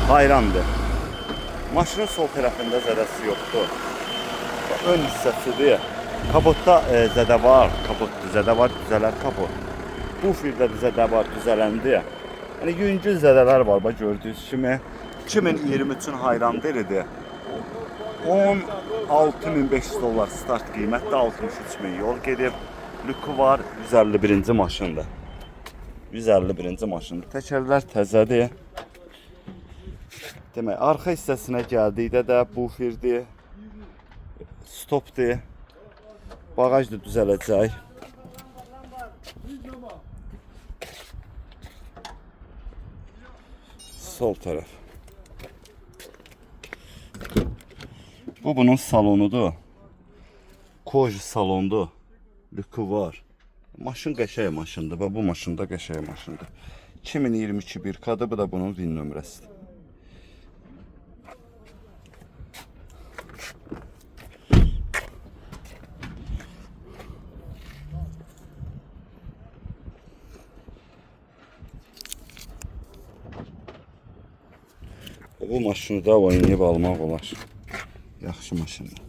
hayrandır. Maşının sol tərəfində zədəsi yoxdur. Ön hissəsidir. Kapotda zədə var. Kapotda zədə var, düzələr kapot. Buferdə zədə var, düzələndi. Yəni yüngül zədələr var, bax gördüyünüz kimi. 2023-ün hayrandır idi. 16.500 dollar start qiymətdə, 63.000 yol gedib. Lüku var, 151-ci maşındır. 151-ci maşındır. Təkərlər təzədir. Demək, arxa hissəsinə gəldikdə də buferdir, stopdur, bagaj da düzələcək. Sol tərəf. Bu bunun salonudur. Koji salondur. Lüku var. Maşın qəşəng maşındır. Bu maşın da qəşəng maşındır. 2022 bir kadı, bu da bunun VIN nömrəsidir. Bu maşını da oynayıb almaq olar. Yaxşı maşındır.